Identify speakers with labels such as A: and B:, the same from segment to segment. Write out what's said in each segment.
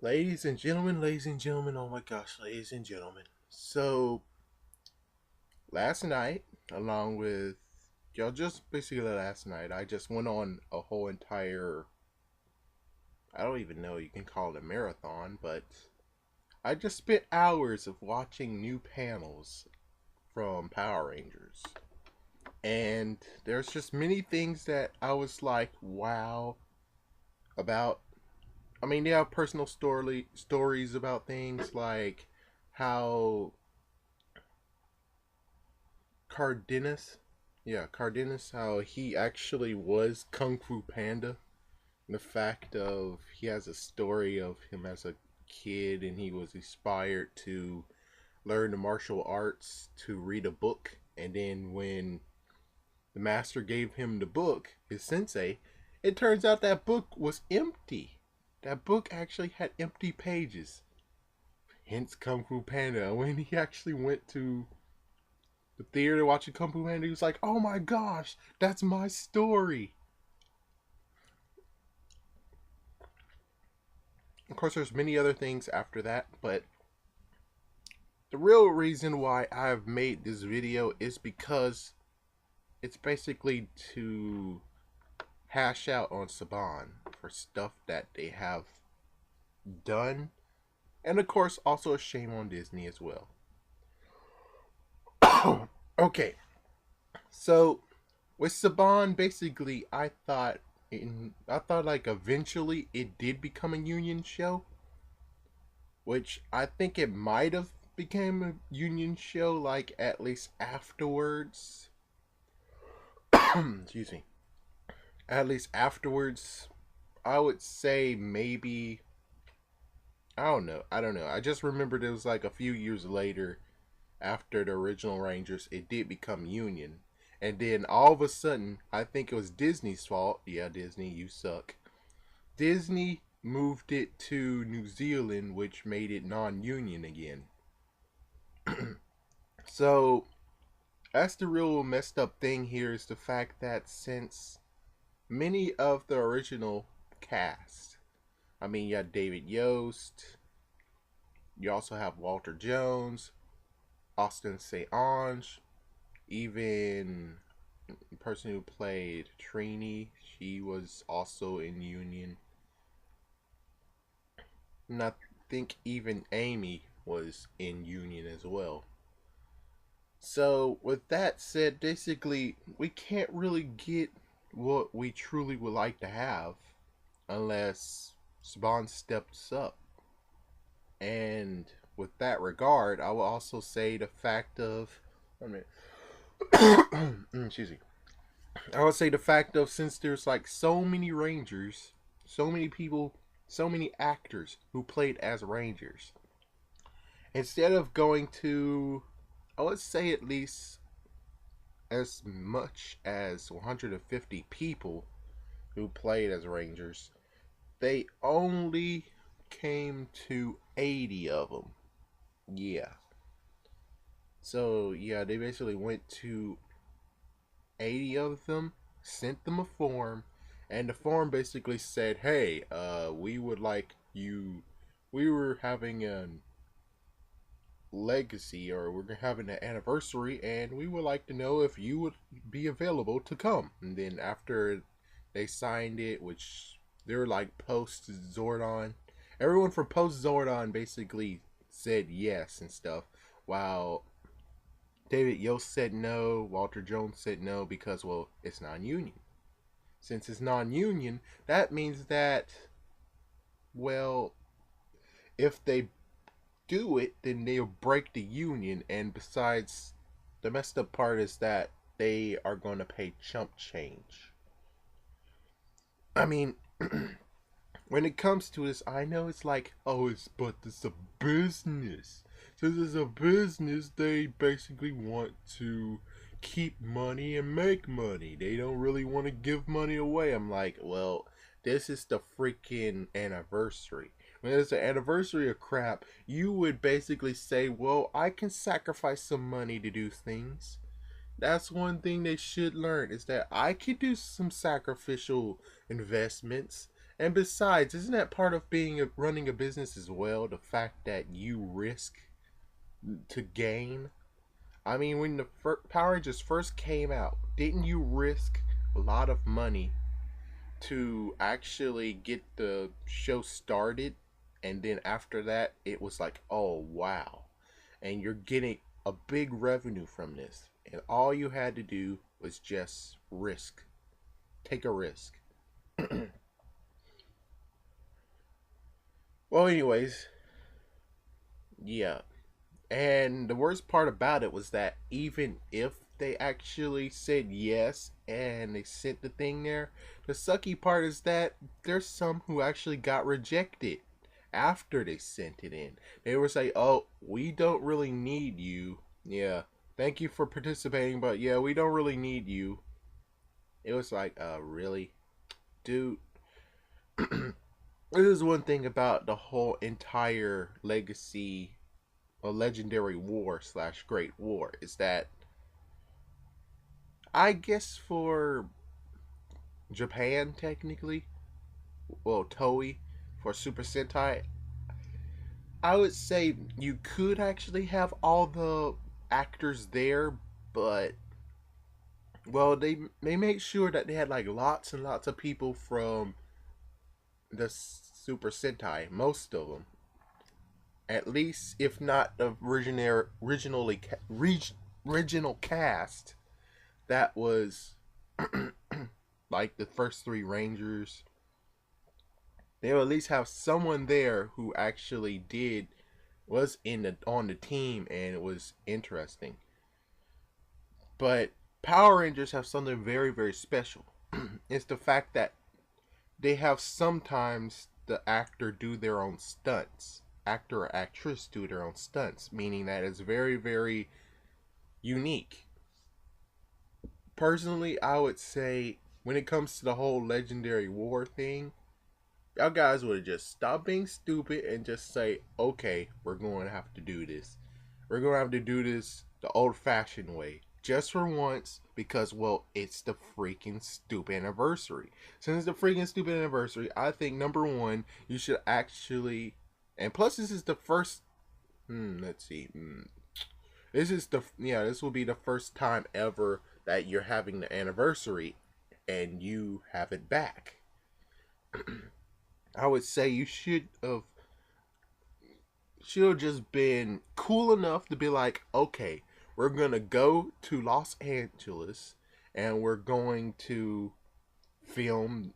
A: Ladies and gentlemen, oh my gosh, ladies and gentlemen. So, last night, along with y'all, just basically last night, I just went on a whole entire, I don't even know, you can call it a marathon, but I just spent hours of watching new panels from Power Rangers. And there's just many things that I was like, wow, about. I mean, they have personal stories about things like how Cardenas, Cardenas, how he actually was Kung Fu Panda. The fact of he has a story of him as a kid and he was inspired to learn the martial arts to read a book. And then when the master gave him the book, his sensei, it turns out that book was empty. That book actually had empty pages. Hence Kung Fu Panda. When he actually went to the theater watching Kung Fu Panda, he was like, "Oh my gosh, that's my story." Of course, there's many other things after that, but the real reason why I've made this video is because it's basically to hash out on Saban for stuff that they have done, and of course, also a shame on Disney as well. Okay, so with Saban, basically, I thought like eventually it did become a union show, which I think it might have became a union show like at least afterwards. Excuse me. At least afterwards, I would say maybe I don't know. I don't know. I just remembered it was like a few years later after the original Rangers, it did become Union. And then all of a sudden, I think it was Disney's fault. Yeah, Disney, you suck. Disney moved it to New Zealand, which made it non union again. So, that's the real messed up thing here is the fact that since many of the original cast, I mean, you had David Yost, you also have Walter Jones, Austin St. Ange, even the person who played Trini, she was also in Union. And I think even Amy was in Union as well. So, with that said, basically, we can't really get what we truly would like to have unless Spawn steps up. And with that regard, I will also say the fact of. Wait a minute. Excuse me. I would say the fact of since there's like so many Rangers, so many people, so many actors who played as Rangers, instead of going to, I would say at least as much as 150 people who played as Rangers, they only came to 80 of them. Yeah. So, yeah, they basically went to 80 of them, sent them a form, and the form basically said, "Hey, we would like you. We were having a legacy, or we're having an anniversary, and we would like to know if you would be available to come." And then after they signed it, which they were like post Zordon, everyone from post Zordon basically said yes and stuff, while David Yost said no, Walter Jones said no because, well, it's non-union. Since it's non-union, that means that, well, if they do it, then they'll break the union. And besides, the messed up part is that they are going to pay chump change. I mean, when it comes to this, I know it's like, oh, it's a business. Since it's a business, they basically want to keep money and make money. They don't really want to give money away. I'm like, well, this is the freaking anniversary. When it's an anniversary of crap, you would basically say, well, I can sacrifice some money to do things. That's one thing they should learn is that I can do some sacrificial investments And besides, isn't that part of running a business as well? The fact that you risk to gain. I mean, when the Power Rangers first came out, didn't you risk a lot of money to actually get the show started? And then after that, it was like, oh wow. And you're getting a big revenue from this. And all you had to do was just risk. Take a risk. Well, anyways, yeah. And the worst part about it was that even if they actually said yes and they sent the thing there, the sucky part is that there's some who actually got rejected after they sent it in. They were saying, "Oh, we don't really need you. Yeah, thank you for participating, but yeah, we don't really need you." It was like, really, dude. This is one thing about the whole entire legacy, a legendary war slash great war, is that I guess for Japan technically, well Toei for Super Sentai, I would say you could actually have all the actors there, but well they made sure that they had like lots and lots of people from the Super Sentai, most of them, at least if not the original cast that was like the first three Rangers. They'll at least have someone there who actually did was in the on the team and it was interesting. But Power Rangers have something very very special. It's the fact that they have sometimes the actor do their own stunts. Actor or actress do their own stunts, meaning that it's very very unique. Personally, I would say when it comes to the whole legendary war thing, y'all guys would have just stopped being stupid and just say, okay, we're going to have to do this. We're going to have to do this the old fashioned way. Just for once, because, well, it's the freaking stupid anniversary. Since it's the freaking stupid anniversary, I think number one, you should actually. And plus, this is the first. Let's see. This is the. Yeah, this will be the first time ever that you're having the anniversary and you have it back. I would say you should have just been cool enough to be like, okay, we're gonna go to Los Angeles and we're going to film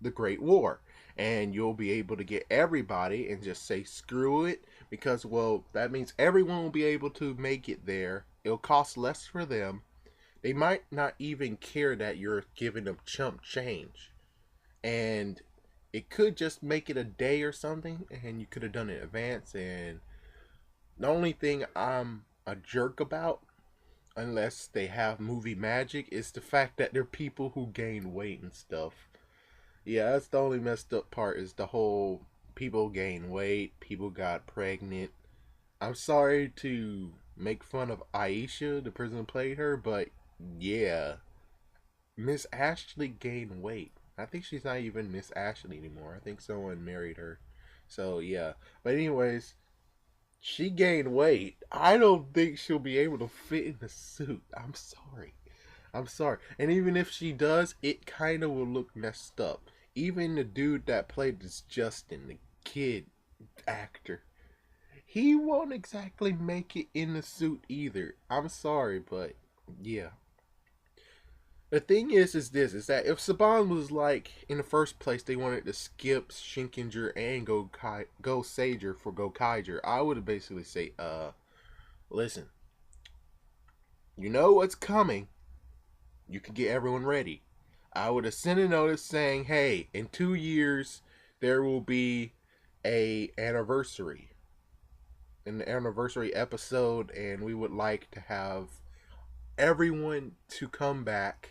A: the Great War. And you'll be able to get everybody and just say screw it because well that means everyone will be able to make it there. It'll cost less for them. They might not even care that you're giving them chump change. And it could just make it a day or something and you could have done it in advance. And the only thing I'm a jerk about, unless they have movie magic, is the fact that they're people who gain weight and stuff. Yeah, that's the only messed up part, is the whole people gain weight, people got pregnant. I'm sorry to make fun of Aisha, the person who played her, but yeah, Miss Ashley gained weight. I think she's not even Miss Ashley anymore. I think someone married her. So yeah. But anyways, she gained weight. I don't think she'll be able to fit in the suit. I'm sorry. I'm sorry. And even if she does, it kind of will look messed up. Even the dude that played this Justin, the kid actor, he won't exactly make it in the suit either. I'm sorry, but yeah. The thing is that if Saban was like in the first place they wanted to skip Shinkinger and go Sager for Go Kaiger, I would basically say, listen, you know what's coming. You can get everyone ready. I would have sent a notice saying, hey, in 2 years there will be an anniversary episode, and we would like to have everyone to come back,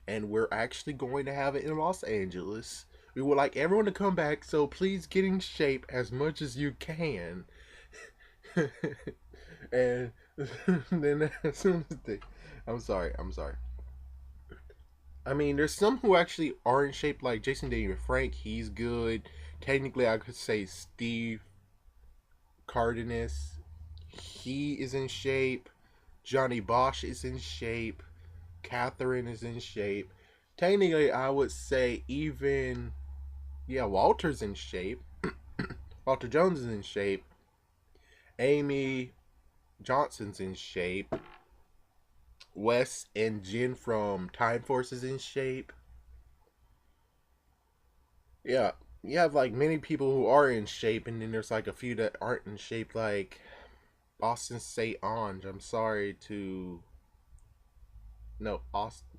A: and we're actually going to have it in Los Angeles. We would like everyone to come back, so please get in shape as much as you can. And then as soon as I'm sorry. I mean, there's some who actually are in shape, like Jason David Frank. He's good. Technically, I could say Steve Cardenas. He is in shape. Johnny Bosch is in shape. Catherine is in shape. Technically, I would say even, yeah, Walter's in shape. Walter Jones is in shape. Amy Johnson's in shape. Wes and Jen from Time Force is in shape. Yeah, you have like many people who are in shape, and then there's like a few that aren't in shape, like Austin St. Ange. I'm sorry to. No, Austin.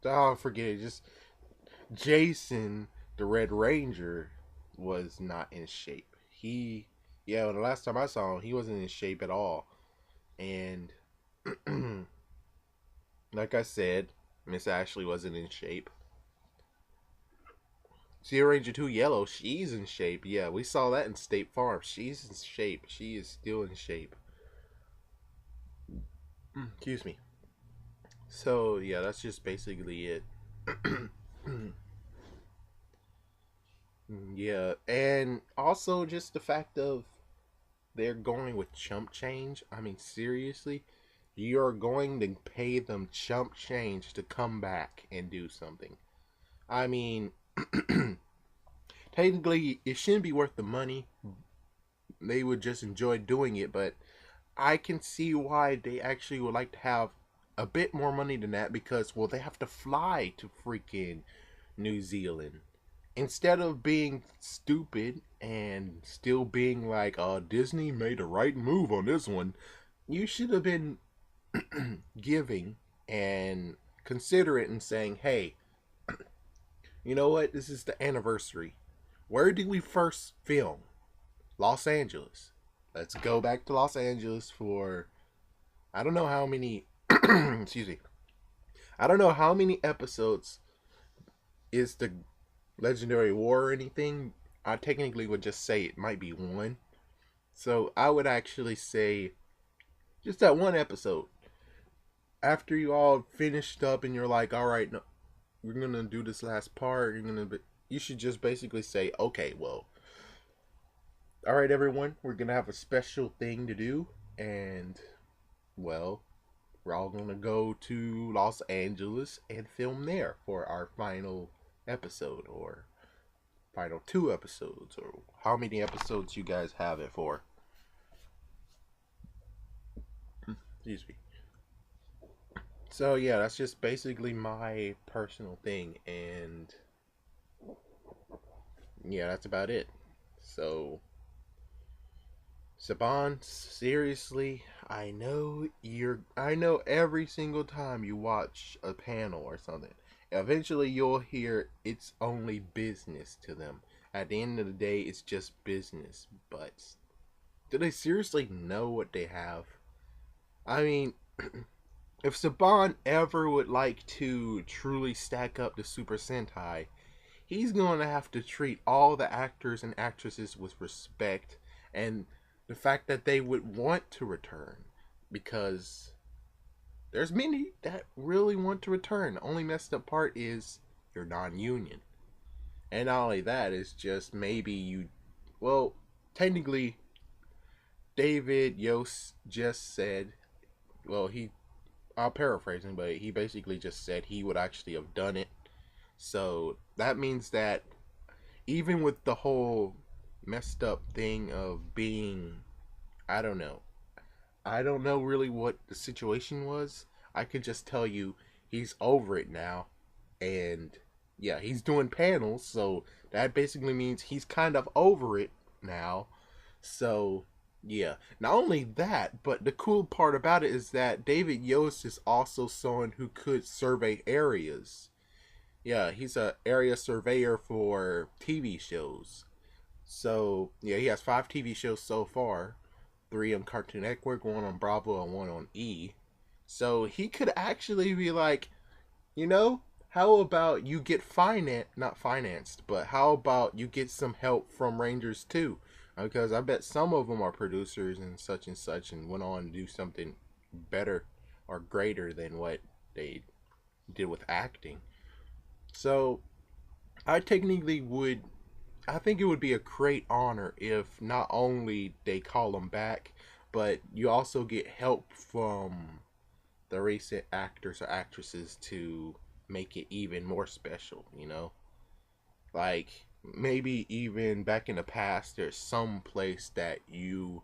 A: Oh, forget it. Just Jason, the Red Ranger, was not in shape. Yeah, the last time I saw him, he wasn't in shape at all. And like I said, Miss Ashley wasn't in shape. Sea Ranger 2 Yellow, she's in shape. Yeah, we saw that in State Farm. She's in shape. She is still in shape. Excuse me. So, yeah, that's just basically it. Yeah, and also just the fact of they're going with chump change. I mean, seriously, you're going to pay them chump change to come back and do something. I mean, technically, it shouldn't be worth the money. They would just enjoy doing it, but I can see why they actually would like to have a bit more money than that because, well, they have to fly to freaking New Zealand. Instead of being stupid and still being like, Disney made a right move on this one, you should have been giving and considerate and saying, hey, you know what? This is the anniversary. Where did we first film? Los Angeles. Let's go back to Los Angeles for I don't know how many excuse me. I don't know how many episodes is the Legendary War or anything. I technically would just say it might be one. So I would actually say just that one episode. After you all finished up and you're like, all right, no, we're gonna do this last part. You should just basically say, okay, well, all right, everyone, we're gonna have a special thing to do, and well, we're all gonna go to Los Angeles and film there for our final episode or final two episodes or how many episodes you guys have it for. Excuse me. So yeah, that's just basically my personal thing, and yeah, that's about it. So Saban, seriously, I know every single time you watch a panel or something, eventually you'll hear it's only business to them. At the end of the day, it's just business. But do they seriously know what they have? I mean, if Saban ever would like to truly stack up the Super Sentai, he's going to have to treat all the actors and actresses with respect and the fact that they would want to return, because there's many that really want to return. The only messed up part is you're non-union. And not only that, it's just maybe well, technically David Yost just said, well, I'll paraphrase him, but he basically just said he would actually have done it. So that means that even with the whole messed up thing of being, I don't know. I don't know really what the situation was. I can just tell you he's over it now. And yeah, he's doing panels, so that basically means he's kind of over it now. So yeah, not only that, but the cool part about it is that David Yost is also someone who could survey areas. Yeah, he's a area surveyor for TV shows. So yeah, he has 5 TV shows so far, 3 on Cartoon Network, 1 on Bravo, and 1 on E. So he could actually be like, you know, how about you get not financed, but how about you get some help from Rangers too? Because I bet some of them are producers and such and went on to do something better or greater than what they did with acting. So I technically would. I think it would be a great honor if not only they call them back, but you also get help from the recent actors or actresses to make it even more special, you know? Like maybe even back in the past there's some place that you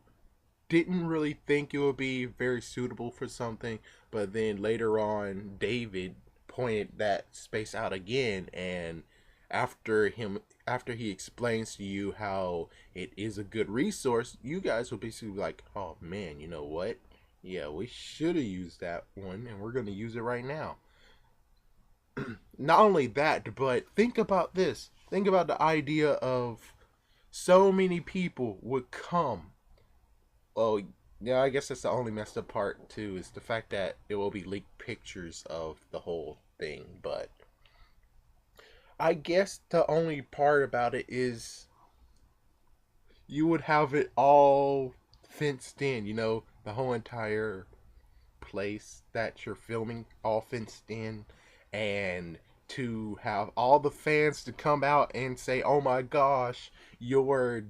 A: didn't really think it would be very suitable for something, but then later on David pointed that space out again, and after he explains to you how it is a good resource, you guys will basically be like, oh man, you know what? Yeah, we should have used that one, and we're going to use it right now. Not only that, but think about this. Think about the idea of so many people would come. Well, yeah, I guess that's the only messed up part too, is the fact that it will be leaked pictures of the whole thing. But I guess the only part about it is you would have it all fenced in, you know, the whole entire place that you're filming all fenced in, and to have all the fans to come out and say, oh my gosh, your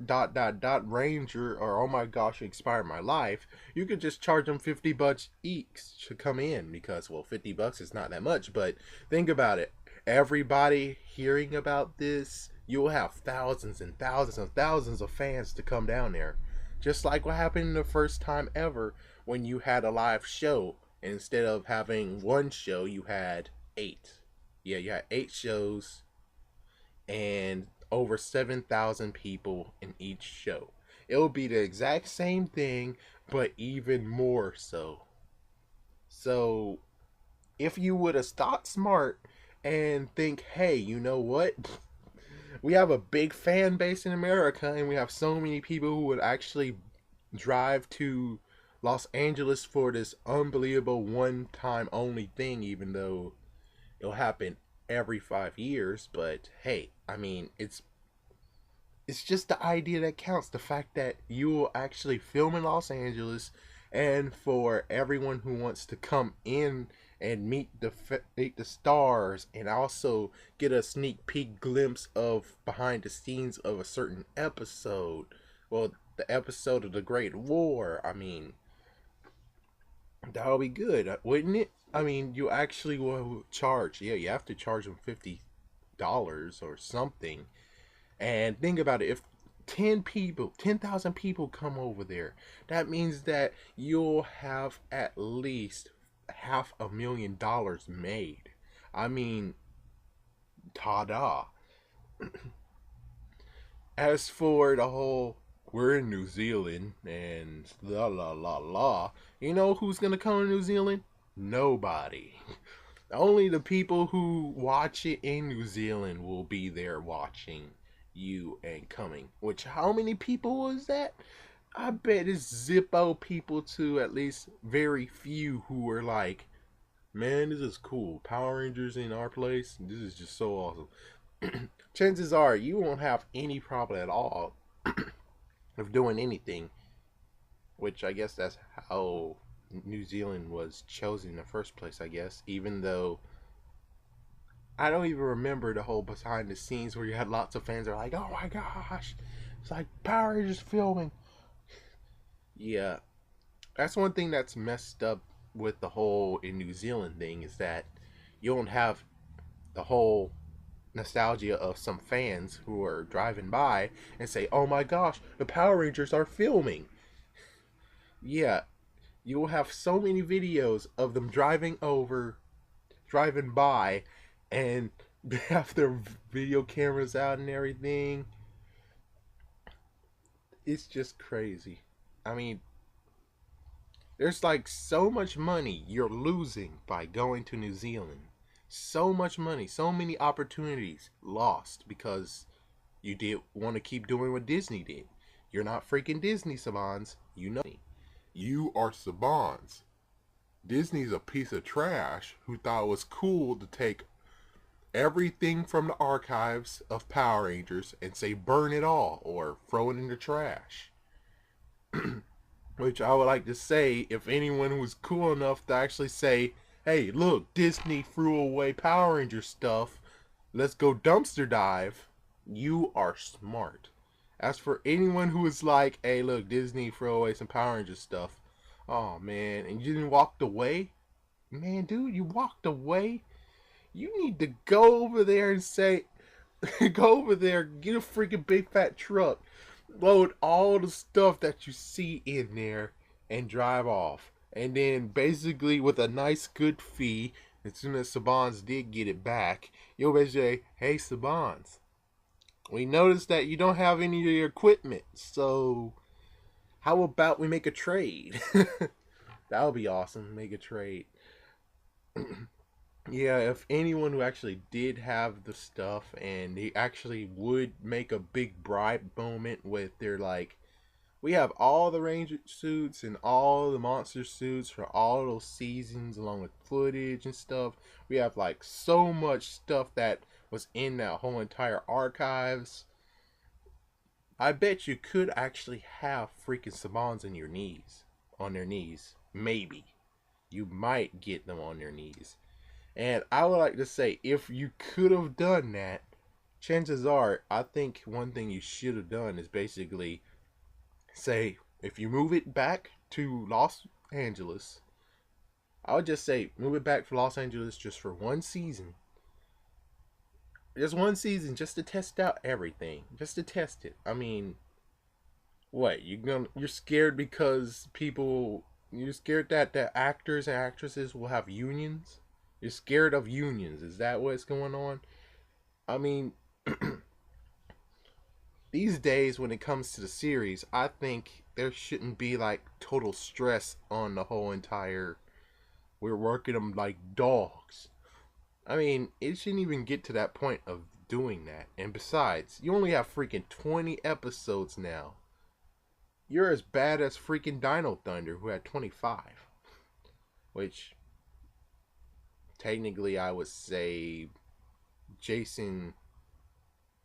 A: dot dot dot ranger, or oh my gosh, you inspired my life. You could just charge them $50 each to come in, because well, $50 is not that much, but think about it. Everybody hearing about this, you'll have thousands and thousands and thousands of fans to come down there, just like what happened the first time ever when you had a live show. Instead of having one show, you had eight. Yeah, you had eight shows and over 7,000 people in each show. It'll be the exact same thing, but even more so. So, if you would have thought smart and think, hey, you know what? We have a big fan base in America, and we have so many people who would actually drive to Los Angeles for this unbelievable one time only thing, even though it'll happen every 5 years. But hey, I mean, it's just the idea that counts. The fact that you will actually film in Los Angeles, and for everyone who wants to come in and meet the stars, and also get a sneak peek glimpse of behind the scenes of a certain episode. Well, the episode of the Great War. I mean, that'll be good, wouldn't it? I mean, you actually will charge. Yeah, you have to charge them $50 or something. And think about it. If 10,000 people come over there, that means that you'll have at least $500,000 made. I mean, ta-da. As for the whole, we're in New Zealand and la la la la, you know who's gonna come to New Zealand? Nobody. Only the people who watch it in New Zealand will be there watching you and coming. Which, how many people was that? I bet it's Zippo people to at least very few who were like, man, this is cool. Power Rangers in our place. This is just so awesome. Chances are you won't have any problem at all of doing anything. Which I guess that's how New Zealand was chosen in the first place, I guess. Even though I don't even remember the whole behind the scenes where you had lots of fans that are like, oh my gosh, it's like Power Rangers filming. Yeah, that's one thing that's messed up with the whole in New Zealand thing, is that you don't have the whole nostalgia of some fans who are driving by and say, oh my gosh, the Power Rangers are filming. Yeah, you will have so many videos of them driving by, and they have their video cameras out and everything. It's just crazy. I mean, there's like so much money you're losing by going to New Zealand. So much money, so many opportunities lost because you did want to keep doing what Disney did. You're not freaking Disney, Sabans. You know. You are Sabans. Disney's a piece of trash who thought it was cool to take everything from the archives of Power Rangers and say burn it all or throw it in the trash. Which I would like to say, if anyone was cool enough to actually say, hey, look, Disney threw away Power Ranger stuff. Let's go dumpster dive. You are smart. As for anyone who is like, hey, look, Disney threw away some Power Ranger stuff. Oh, man. And you didn't walk away? Man, dude, you walked away? You need to go over there and say, go over there, get a freaking big fat truck, load all the stuff that you see in there, and drive off. And then basically with a nice good fee, as soon as Sabans did get it back, you'll basically say, hey Sabans, we noticed that you don't have any of your equipment, so how about we make a trade? That would be awesome, make a trade. Yeah, if anyone who actually did have the stuff and they actually would make a big bribe moment with their like, we have all the ranger suits and all the monster suits for all those seasons along with footage and stuff. We have like so much stuff that was in that whole entire archives. I bet you could actually have freaking Sabans in your knees, on their knees. Maybe. You might get them on their knees. And I would like to say, if you could have done that, chances are, I think one thing you should have done is basically say, if you move it back to Los Angeles, I would just say, move it back to Los Angeles just for one season. Just one season, just to test out everything. Just to test it. I mean, what? You're scared because you're scared that the actors and actresses will have unions? You're scared of unions. Is that what's going on? I mean, these days when it comes to the series, I think there shouldn't be like total stress on the whole entire. We're working them like dogs. I mean, it shouldn't even get to that point of doing that. And besides, you only have freaking 20 episodes now. You're as bad as freaking Dino Thunder, who had 25. Which, technically, I would say Jason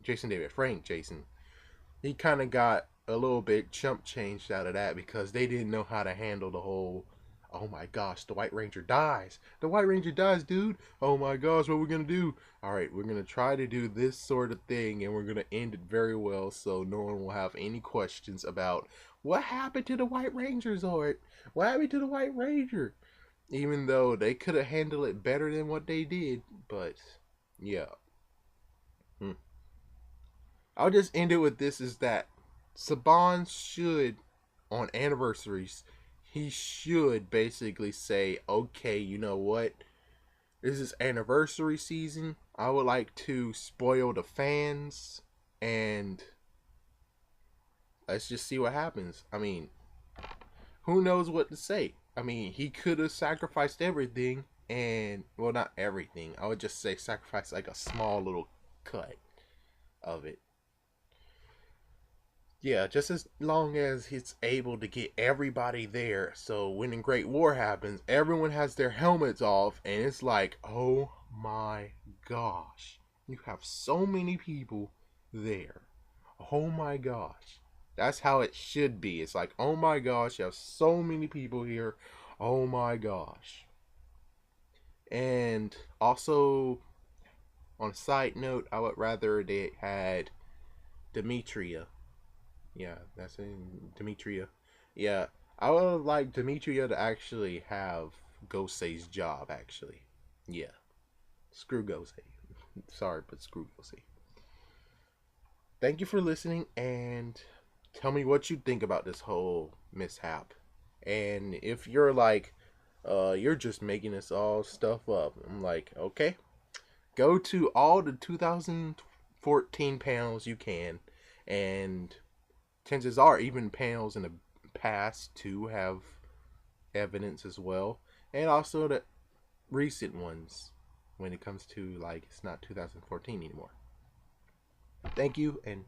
A: David Frank, he kind of got a little bit chump changed out of that because they didn't know how to handle the whole, oh my gosh, the White Ranger dies. The White Ranger dies, dude. Oh my gosh, what are we going to do? All right, we're going to try to do this sort of thing and we're going to end it very well so no one will have any questions about what happened to the White Ranger, Zord. What happened to the White Ranger? Even though they could have handled it better than what they did, but yeah. I'll just end it with this: is that Saban should, on anniversaries, he should basically say, okay, you know what? This is anniversary season. I would like to spoil the fans and let's just see what happens. I mean, who knows what to say? I mean, he could have sacrificed everything and, well, not everything. I would just say sacrifice like a small little cut of it. Yeah, just as long as he's able to get everybody there. So when the Great War happens, everyone has their helmets off, and it's like, oh my gosh, you have so many people there. Oh my gosh. That's how it should be. It's like, oh my gosh, you have so many people here. Oh my gosh. And also, on a side note, I would rather they had Demetria. Yeah, that's in Demetria. Yeah, I would like Demetria to actually have Gosei's job, actually. Yeah. Screw Gosei. Sorry, but screw Gosei. Thank you for listening, and tell me what you think about this whole mishap. And if you're like, you're just making this all stuff up, I'm like, okay. Go to all the 2014 panels you can, and chances are even panels in the past to have evidence as well, and also the recent ones when it comes to like it's not 2014 anymore. Thank you and